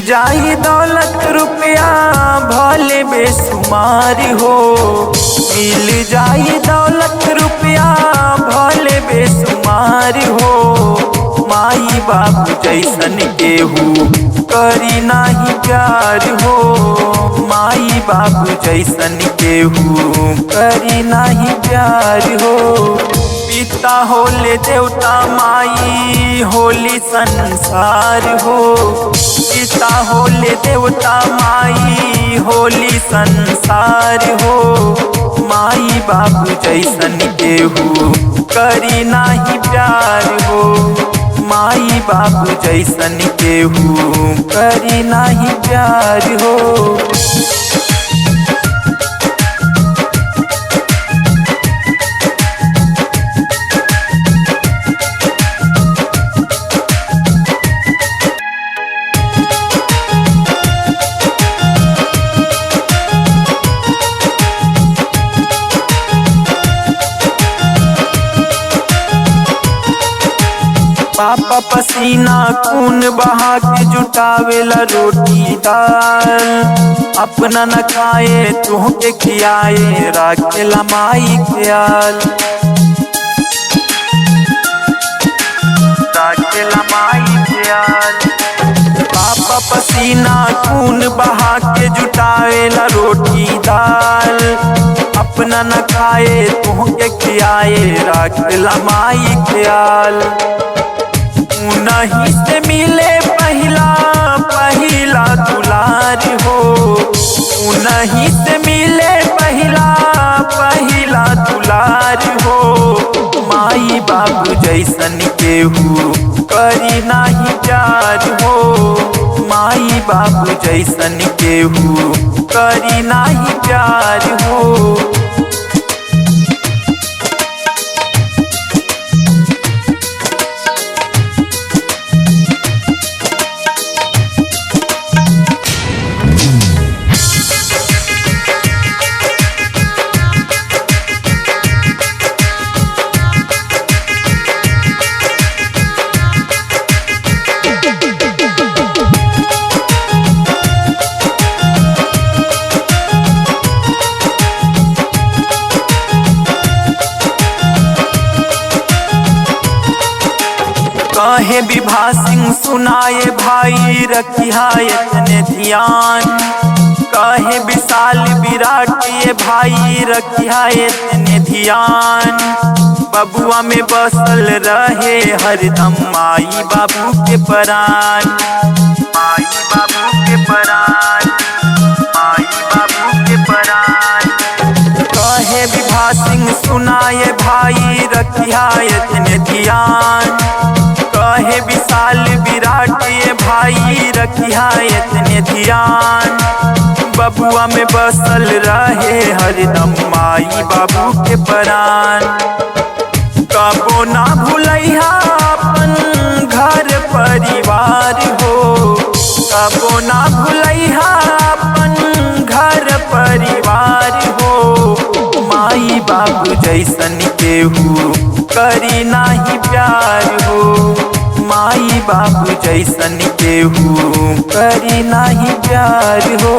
जाई दौलत रुपया भले बेसुमार हो, मिल जाई दौलत रुपया भले बेसुमार हो। माई बाबू जैसन केहू करी नाही प्यार हो, माई बाबू जैसन केहू करी नाही प्यार हो। पिता होले देवता माई होली संसार हो, पिता होले देवता माई होली संसार हो। माई बाबू जैसन केहू करी नाही प्यार हो, माई बाबू जैसन केहू करी नाही प्यार हो। पापा पसीना खून बहा के जुटावेला रोटी दाल, अपना न खाए तुह के खियाए राखेला माई ख्याल, राखेला माई ख्याल। पापा पसीना खून बहा के जुटावेला रोटी दाल, अपना न खाए तुह के खियाए राखेला माई ख्याल। उन्हीं से मिले पहला पहला दुलार हो, उन्हीं से मिले पहला पहला दुलार हो। माई बाबू जैसन केहू करी नाही प्यार हो, माई बाबू जैसन केहू करी नाही प्यार हो। कहे विभा सिंह सुनाए भाई रखिया इतने ध्यान, कहे विशाल विराट ये भाई रखिया इतने ध्यान। बबुआ में बसल रहे हरदम माई बाबू के परान, माई बाबू के परान, माई बाबू के परान। कहे विभा सिंह सुनाए भाई रखिया इतने ध्यान, कहे विशाल विराट ये भाई रखिया इतने ध्यान। बबुआ में बसल रहे हरदम माई बाबू के परान। कबो ना भूलैहा अपन घर परिवार हो, कबो ना भूलैहा अपन घर परिवार हो। माई बाबू जैसन केहू करी नाही प्यार हो, माई बाबू जैसन केहू करी नाही प्यार हो।